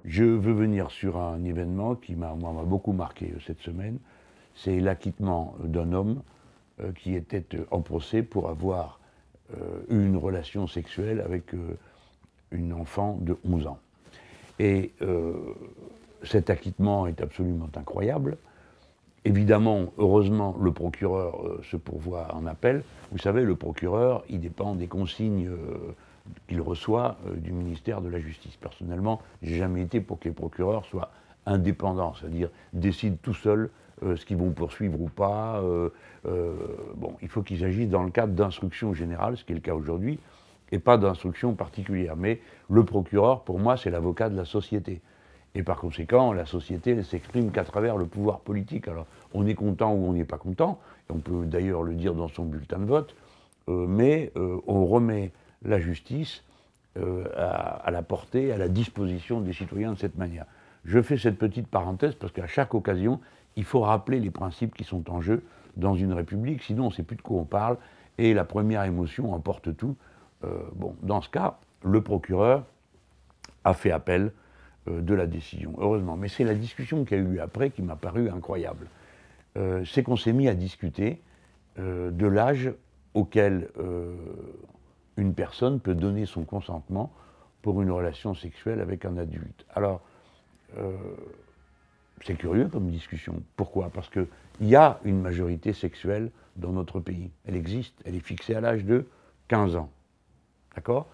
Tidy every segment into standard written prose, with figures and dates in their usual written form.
Je veux venir sur un événement qui m'a beaucoup marqué cette semaine. C'est l'acquittement d'un homme qui était en procès pour avoir eu une relation sexuelle avec une enfant de 11 ans. Et cet acquittement est absolument incroyable. Évidemment, heureusement, le procureur se pourvoit en appel. Vous savez, le procureur, il dépend des consignes qu'il reçoit du ministère de la Justice. Personnellement, j'ai jamais été pour que les procureurs soient indépendants, c'est-à-dire décident tout seuls ce qu'ils vont poursuivre ou pas. Bon, il faut qu'ils agissent dans le cadre d'instructions générales, ce qui est le cas aujourd'hui, et pas d'instructions particulières. Mais le procureur, pour moi, c'est l'avocat de la société. Et par conséquent, la société ne s'exprime qu'à travers le pouvoir politique. Alors, on est content ou on n'est pas content, et on peut d'ailleurs le dire dans son bulletin de vote, mais on remet la justice à la portée, à la disposition des citoyens de cette manière. Je fais cette petite parenthèse parce qu'à chaque occasion, il faut rappeler les principes qui sont en jeu dans une république, sinon on ne sait plus de quoi on parle, et la première émotion emporte tout. Bon, dans ce cas, le procureur a fait appel de la décision, heureusement. Mais c'est la discussion qui a eu lieu après qui m'a paru incroyable. C'est qu'on s'est mis à discuter de l'âge auquel une personne peut donner son consentement pour une relation sexuelle avec un adulte. Alors, c'est curieux comme discussion. Pourquoi? Parce qu'il y a une majorité sexuelle dans notre pays. Elle existe, elle est fixée à l'âge de 15 ans. D'accord?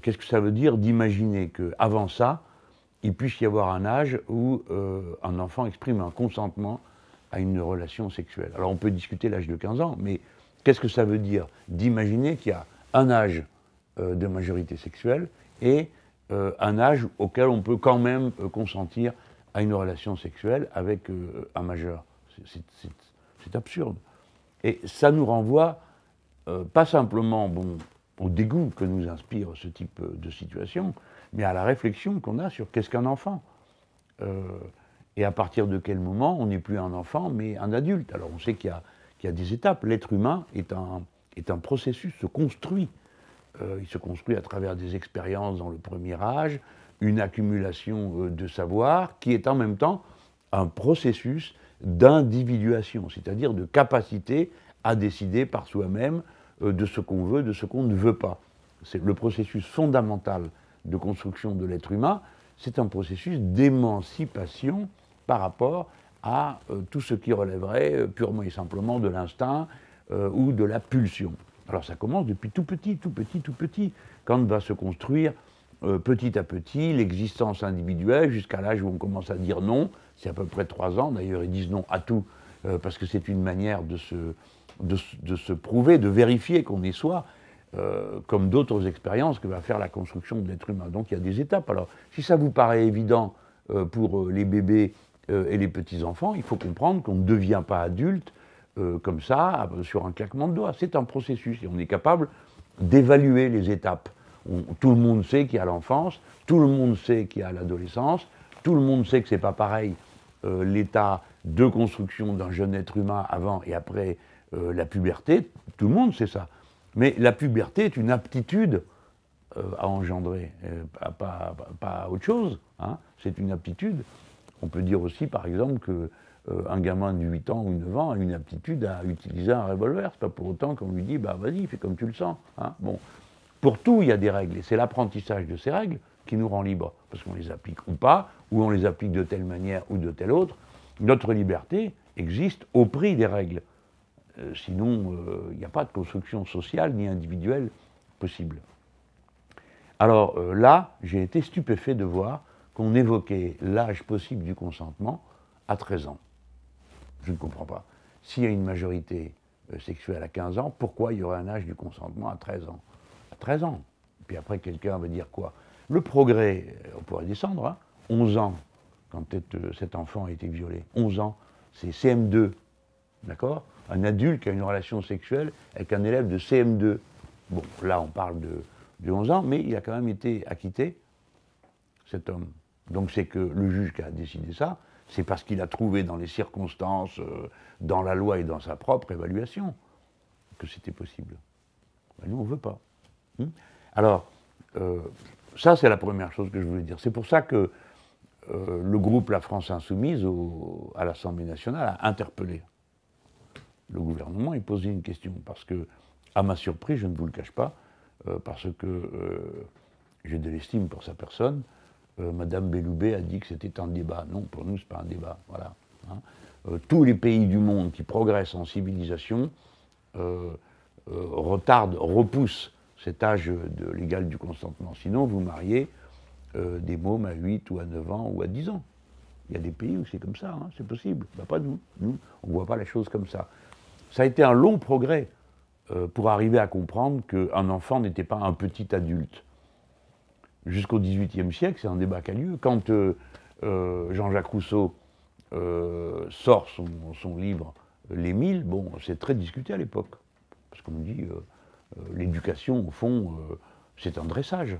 Qu'est-ce que ça veut dire d'imaginer qu'avant ça, il puisse y avoir un âge où un enfant exprime un consentement à une relation sexuelle? Alors on peut discuter l'âge de 15 ans, mais qu'est-ce que ça veut dire d'imaginer qu'il y a un âge de majorité sexuelle et un âge auquel on peut quand même consentir à une relation sexuelle avec un majeur? C'est absurde. Et ça nous renvoie pas simplement au dégoût que nous inspire ce type de situation, mais à la réflexion qu'on a sur qu'est-ce qu'un enfant. Et à partir de quel moment on n'est plus un enfant, mais un adulte. Alors on sait qu'il y a des étapes. L'être humain est un processus, se construit. Il se construit à travers des expériences dans le premier âge, une accumulation de savoir, qui est en même temps un processus d'individuation, c'est-à-dire de capacité à décider par soi-même de ce qu'on veut, de ce qu'on ne veut pas. C'est le processus fondamental de construction de l'être humain, c'est un processus d'émancipation par rapport à tout ce qui relèverait purement et simplement de l'instinct ou de la pulsion. Alors ça commence depuis tout petit, tout petit, tout petit, quand va se construire petit à petit l'existence individuelle jusqu'à l'âge où on commence à dire non. C'est à peu près 3 ans, d'ailleurs ils disent non à tout, parce que c'est une manière de se prouver, de vérifier qu'on est soi, comme d'autres expériences que va faire la construction de l'être humain. Donc il y a des étapes. Alors si ça vous paraît évident pour les bébés et les petits-enfants, il faut comprendre qu'on ne devient pas adulte comme ça, sur un claquement de doigts. C'est un processus et on est capable d'évaluer les étapes. Tout le monde sait qu'il y a l'enfance, tout le monde sait qu'il y a l'adolescence, tout le monde sait que c'est pas pareil l'état de construction d'un jeune être humain avant et après la puberté. Tout le monde sait ça. Mais la puberté est une aptitude à engendrer, pas autre chose. Hein. C'est une aptitude. On peut dire aussi, par exemple, qu'un gamin de 8 ans ou 9 ans a une aptitude à utiliser un revolver. C'est pas pour autant qu'on lui dit, bah vas-y, fais comme tu le sens. Hein. Bon. Pour tout, il y a des règles. Et c'est l'apprentissage de ces règles qui nous rend libres. Parce qu'on les applique ou pas, ou on les applique de telle manière ou de telle autre. Notre liberté existe au prix des règles. Sinon, il n'y a pas de construction sociale ni individuelle possible. Alors là, j'ai été stupéfait de voir qu'on évoquait l'âge possible du consentement à 13 ans. Je ne comprends pas. S'il y a une majorité sexuelle à 15 ans, pourquoi il y aurait un âge du consentement à 13 ans? 13 ans. Puis après, quelqu'un va dire quoi? Le progrès, on pourrait descendre, hein, 11 ans, quand cet enfant a été violé. 11 ans, c'est CM2, d'accord? Un adulte qui a une relation sexuelle avec un élève de CM2. Bon, là, on parle de 11 ans, mais il a quand même été acquitté, cet homme. Donc c'est que le juge qui a décidé ça, c'est parce qu'il a trouvé dans les circonstances, dans la loi et dans sa propre évaluation, que c'était possible. Ben, nous, on ne veut pas. Alors, ça, c'est la première chose que je voulais dire. C'est pour ça que le groupe La France Insoumise à l'Assemblée nationale a interpellé le gouvernement et posé une question. Parce que, à ma surprise, je ne vous le cache pas, parce que j'ai de l'estime pour sa personne, Madame Belloubet a dit que c'était un débat. Non, pour nous, ce n'est pas un débat. Voilà, hein. Tous les pays du monde qui progressent en civilisation repoussent cet âge légal du consentement. Sinon, vous mariez des mômes à 8 ou à 9 ans ou à 10 ans. Il y a des pays où c'est comme ça, hein, c'est possible. Ben, pas nous. Nous, on ne voit pas la chose comme ça. Ça a été un long progrès pour arriver à comprendre qu'un enfant n'était pas un petit adulte. Jusqu'au XVIIIe siècle, c'est un débat qui a lieu. Quand Jean-Jacques Rousseau sort son livre L'Émile, bon, c'est très discuté à l'époque. Parce qu'on dit l'éducation, au fond, c'est un dressage.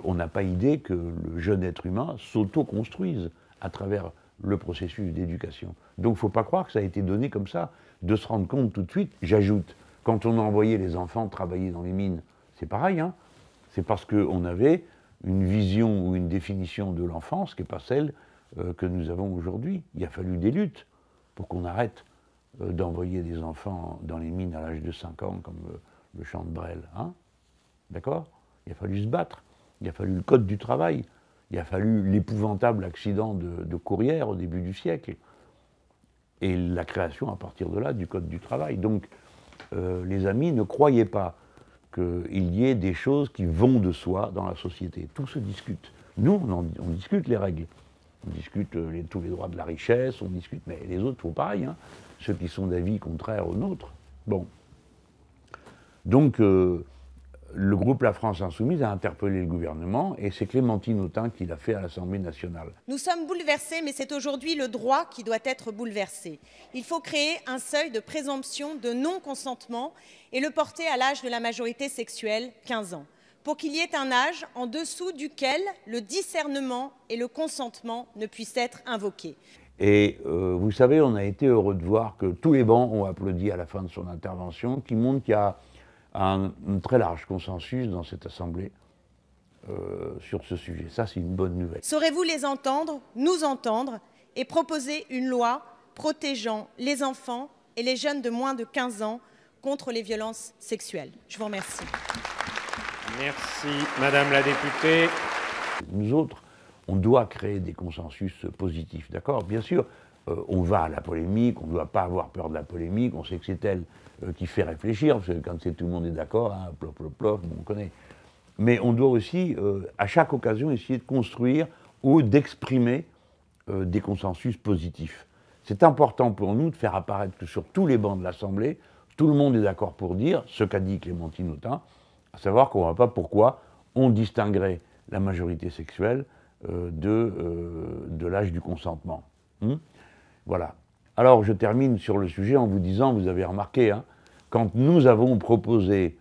On n'a pas idée que le jeune être humain s'auto-construise à travers le processus d'éducation. Donc il ne faut pas croire que ça a été donné comme ça, de se rendre compte tout de suite. J'ajoute, quand on a envoyé les enfants travailler dans les mines, c'est pareil, hein, c'est parce qu'on avait une vision ou une définition de l'enfance qui n'est pas celle que nous avons aujourd'hui. Il a fallu des luttes pour qu'on arrête d'envoyer des enfants dans les mines à l'âge de 5 ans, comme le chant de Brel. Hein, d'accord? Il a fallu se battre. Il a fallu le code du travail. Il a fallu l'épouvantable accident de Courrières au début du siècle. Et la création, à partir de là, du code du travail. Donc, les amis, ne croyez pas qu'il y ait des choses qui vont de soi dans la société. Tout se discute. Nous, on discute les règles. On discute tous les droits de la richesse, on discute, mais les autres font pareil, hein, ceux qui sont d'avis contraires aux nôtres. Bon. Donc, le groupe La France Insoumise a interpellé le gouvernement et c'est Clémentine Autain qui l'a fait à l'Assemblée nationale. Nous sommes bouleversés, mais c'est aujourd'hui le droit qui doit être bouleversé. Il faut créer un seuil de présomption de non-consentement et le porter à l'âge de la majorité sexuelle, 15 ans, pour qu'il y ait un âge en dessous duquel le discernement et le consentement ne puissent être invoqués. Et vous savez, on a été heureux de voir que tous les bancs ont applaudi à la fin de son intervention, qui montre qu'il y a un très large consensus dans cette Assemblée sur ce sujet. Ça, c'est une bonne nouvelle. Saurez-vous les entendre, nous entendre, et proposer une loi protégeant les enfants et les jeunes de moins de 15 ans contre les violences sexuelles? Je vous remercie. Merci, Madame la députée. Nous autres, on doit créer des consensus positifs, d'accord? Bien sûr, on va à la polémique, on ne doit pas avoir peur de la polémique, on sait que c'est elle qui fait réfléchir, parce que quand tout le monde est d'accord, hein, plof, plof, plof, bon, on connaît. Mais on doit aussi, à chaque occasion, essayer de construire ou d'exprimer des consensus positifs. C'est important pour nous de faire apparaître que sur tous les bancs de l'Assemblée, tout le monde est d'accord pour dire ce qu'a dit Clémentine Autain, à savoir qu'on ne voit pas pourquoi on distinguerait la majorité sexuelle de l'âge du consentement. Voilà. Alors je termine sur le sujet en vous disant, vous avez remarqué, hein, quand nous avons proposé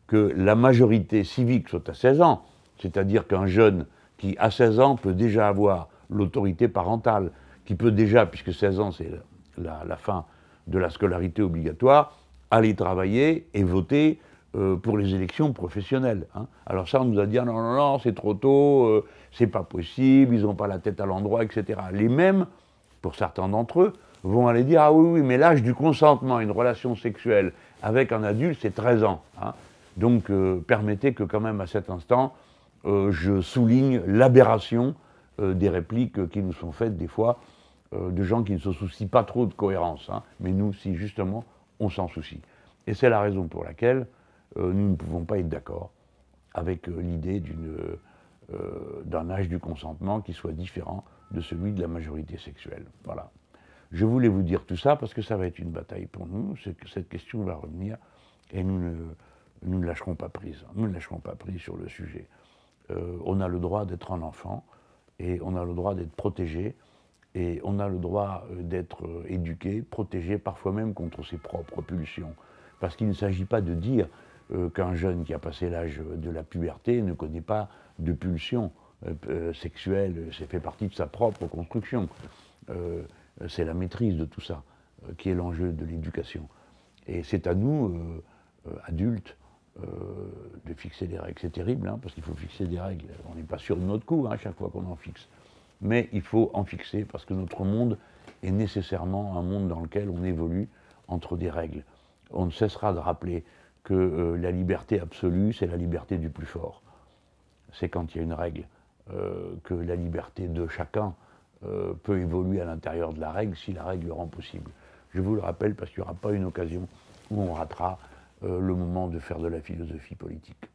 que la majorité civique soit à 16 ans, c'est-à-dire qu'un jeune qui, à 16 ans, peut déjà avoir l'autorité parentale, qui peut déjà, puisque 16 ans c'est la fin de la scolarité obligatoire, aller travailler et voter pour les élections professionnelles. Hein. Alors ça, on nous a dit, ah, non, non, non, c'est trop tôt, c'est pas possible, ils n'ont pas la tête à l'endroit, etc. Les mêmes, pour certains d'entre eux, vont aller dire, ah oui, oui, mais l'âge du consentement à une relation sexuelle avec un adulte, c'est 13 ans. Hein. Donc, permettez que quand même, à cet instant, je souligne l'aberration des répliques qui nous sont faites, des fois, de gens qui ne se soucient pas trop de cohérence. Hein. Mais nous, si, justement, on s'en soucie. Et c'est la raison pour laquelle nous ne pouvons pas être d'accord avec l'idée d'un âge du consentement qui soit différent de celui de la majorité sexuelle. Voilà. Je voulais vous dire tout ça parce que ça va être une bataille pour nous, cette question va revenir et nous ne lâcherons pas prise. Nous ne lâcherons pas prise sur le sujet. On a le droit d'être un enfant et on a le droit d'être protégé et on a le droit d'être éduqué, protégé, parfois même contre ses propres pulsions. Parce qu'il ne s'agit pas de dire qu'un jeune qui a passé l'âge de la puberté ne connaît pas de pulsions sexuelles, c'est fait partie de sa propre construction. C'est la maîtrise de tout ça qui est l'enjeu de l'éducation. Et c'est à nous, adultes, de fixer des règles. C'est terrible, hein, parce qu'il faut fixer des règles. On n'est pas sûr de notre coup, hein, chaque fois qu'on en fixe. mais il faut en fixer parce que notre monde est nécessairement un monde dans lequel on évolue entre des règles. On ne cessera de rappeler que la liberté absolue, c'est la liberté du plus fort. C'est quand il y a une règle que la liberté de chacun peut évoluer à l'intérieur de la règle si la règle le rend possible. Je vous le rappelle parce qu'il n'y aura pas une occasion où on ratera le moment de faire de la philosophie politique.